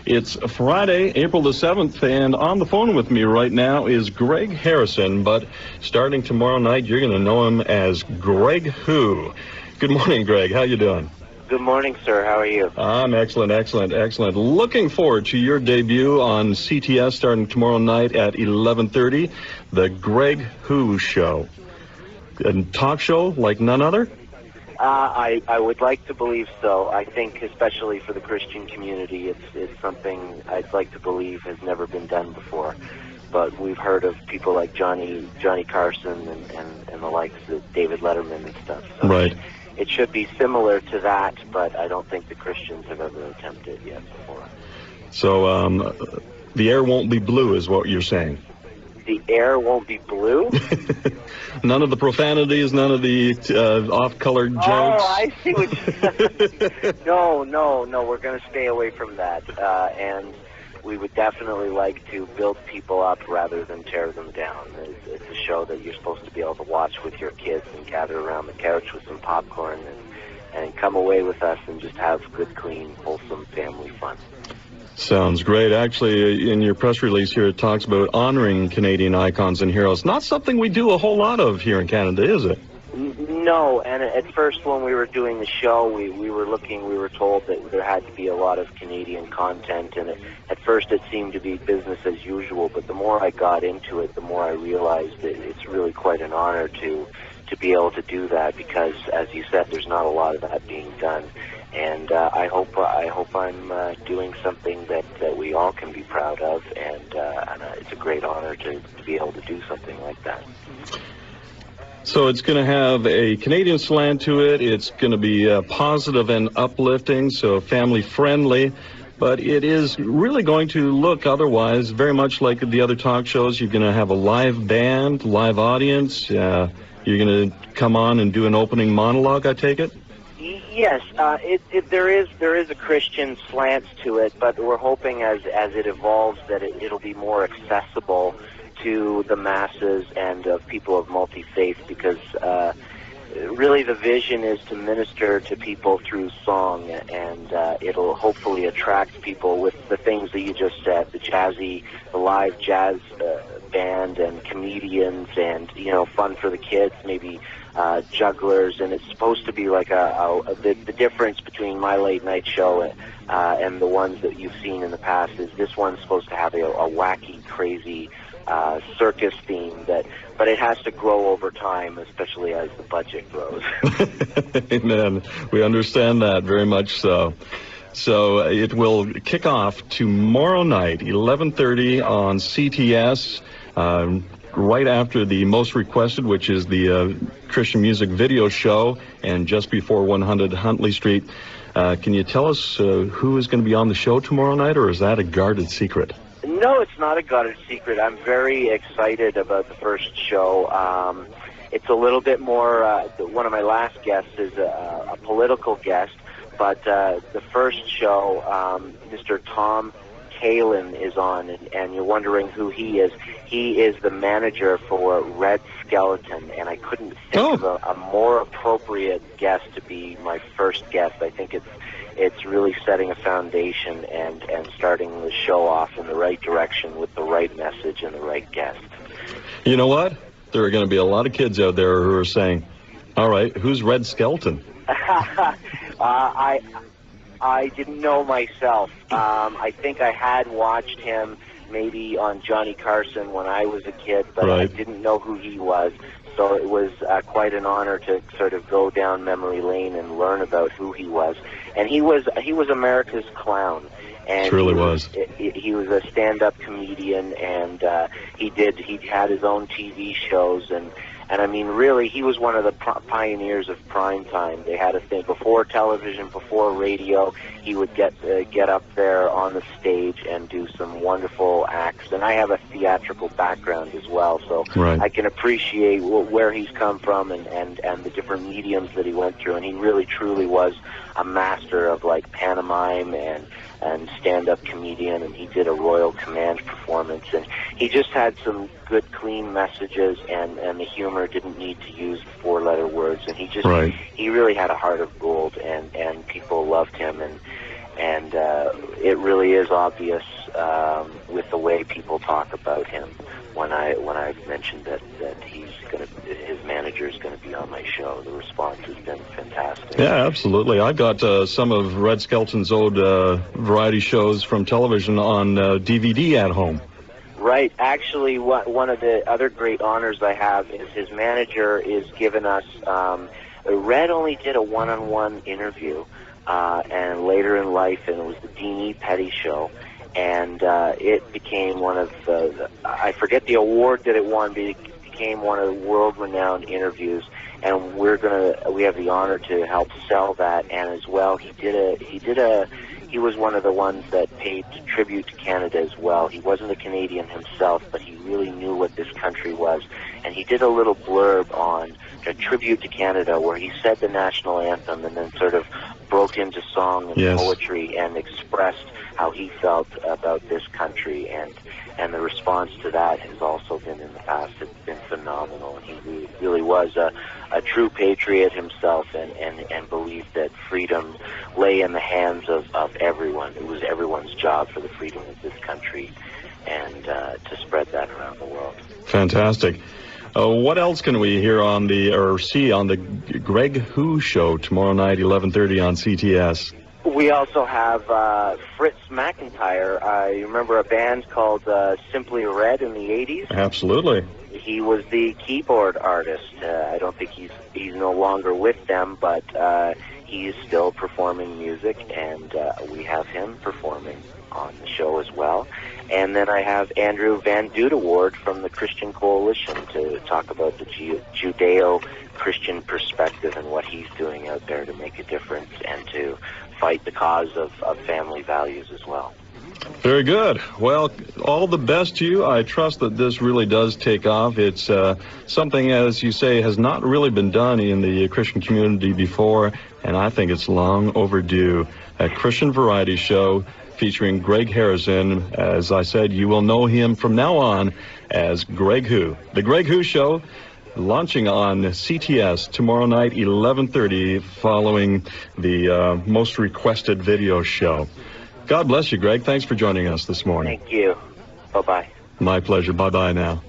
It's Friday, April the 7th, and on the phone with me right now is Greg Harrison, but starting tomorrow night, you're going to know him as Greg Who. Good morning, Greg. How you doing? Good morning, sir. How are you? I'm excellent. Looking forward to your debut on CTS starting tomorrow night at 11:30, The Greg Who Show. A talk show like none other? I would like to believe so. I think especially for the Christian community, it's something I'd like to believe has never been done before. But we've heard of people like Johnny Carson and the likes of David Letterman and stuff. So right. It should be similar to that, but I don't think the Christians have ever attempted it yet before. So the air won't be blue is what you're saying? The air won't be blue? None of the profanities, none of the off-colored jokes? Oh, I see what you're No, we're going to stay away from that. And we would definitely like to build people up rather than tear them down. It's a show that you're supposed to be able to watch with your kids and gather around the couch with some popcorn and come away with us and just have good, clean, wholesome family fun. Sounds great. Actually, in your press release here, it talks about honoring Canadian icons and heroes. Not something we do a whole lot of here in Canada, is it? No, and at first when we were doing the show, we were told that there had to be a lot of Canadian content, and at first it seemed to be business as usual, but the more I got into it, the more I realized that it's really quite an honor to be able to do that, because, as you said, there's not a lot of that being done. And I hope I'm doing something that we all can be proud of, and it's a great honor to be able to do something like that. So it's going to have a Canadian slant to it. It's going to be positive and uplifting, so family-friendly. But it is really going to look otherwise very much like the other talk shows. You're going to have a live band, live audience. You're going to come on and do an opening monologue, I take it? Yes, there is a Christian slant to it, but we're hoping as it evolves that it'll be more accessible to the masses and people of multi-faith, because really the vision is to minister to people through song, and it'll hopefully attract people with the things that you just said, the live jazz band and comedians, and fun for the kids, maybe jugglers, and it's supposed to be like the difference between my late night show and the ones that you've seen in the past is this one's supposed to have a wacky, crazy circus theme, but it has to grow over time, especially as the budget grows. Amen. We understand that very much so. So it will kick off tomorrow night, 11:30 on CTS, right after the Most Requested, which is the Christian music video show, and just before 100 Huntley Street. Can you tell us who is going to be on the show tomorrow night, or is that a guarded secret? No, it's not a guarded secret. I'm very excited about the first show. It's a little bit more, one of my last guests is a political guest, but the first show, Mr. Tom Kalin is on, and you're wondering who he is. He is the manager for Red Skeleton, and I couldn't think of a more appropriate guest to be my first guest. I think it's really setting a foundation and starting the show off in the right direction with the right message and the right guest. You know what? There are going to be a lot of kids out there who are saying, all right, who's Red Skeleton? I didn't know myself. I think I had watched him maybe on Johnny Carson when I was a kid, but right. I didn't know who he was. So it was quite an honor to sort of go down memory lane and learn about who he was. And he was America's clown. And truly was. He was a stand-up comedian, and he had his own TV shows, and I mean, really, he was one of the pioneers of prime time. They had a thing before television, before radio. He would get up there on the stage and do some wonderful acts. And I have a theatrical background as well, so right. I can appreciate where he's come from and the different mediums that he went through. And he really, truly was a master of like pantomime and stand-up comedian, and he did a Royal Command performance, and he just had some good, clean messages, and the humor didn't need to use the four-letter words, and he really had a heart of gold, and people loved him, and it really is obvious with the way people talk about him. When I mentioned that his manager is going to be on my show, the response has been fantastic. Yeah, absolutely. I've got some of Red Skelton's old variety shows from television on DVD at home. Right. Actually, one of the other great honors I have is his manager is giving us. Red only did a one-on-one interview, and later in life, and it was the Dean E. Petty show. And it became one of I forget the award that it won, but it became one of the world-renowned interviews. And we have the honor to help sell that. And as well, he was one of the ones that paid tribute to Canada as well. He wasn't a Canadian himself, but he really knew what this country was. And he did a little blurb on a tribute to Canada where he said the national anthem and then sort of broke into song and poetry and expressed how he felt about this country, and the response to that has also been in the past. It's been phenomenal, and he really was a true patriot himself, and believed that freedom lay in the hands of everyone. It was everyone's job for the freedom of this country, and to spread that around the world. Fantastic. What else can we hear see on the Greg Who Show tomorrow night, 11:30 on CTS? We also have Fritz McIntyre. You remember a band called Simply Red in the 80s? Absolutely. He was the keyboard artist. I don't think he's no longer with them, but he is still performing music, and we have him performing on the show as well. And then I have Andrew Van Dudewoord from the Christian Coalition to talk about the Judeo-Christian perspective and what he's doing out there to make a difference and to fight the cause of family values as well. Very good. Well, all the best to you. I trust that this really does take off. It's something, as you say, has not really been done in the Christian community before, and I think it's long overdue. A Christian variety show featuring Greg Harrison. As I said, you will know him from now on as Greg Who. The Greg Who Show, launching on CTS tomorrow night, 11:30, following the most requested video show. God bless you, Greg. Thanks for joining us this morning. Thank you. Bye-bye. My pleasure. Bye-bye now.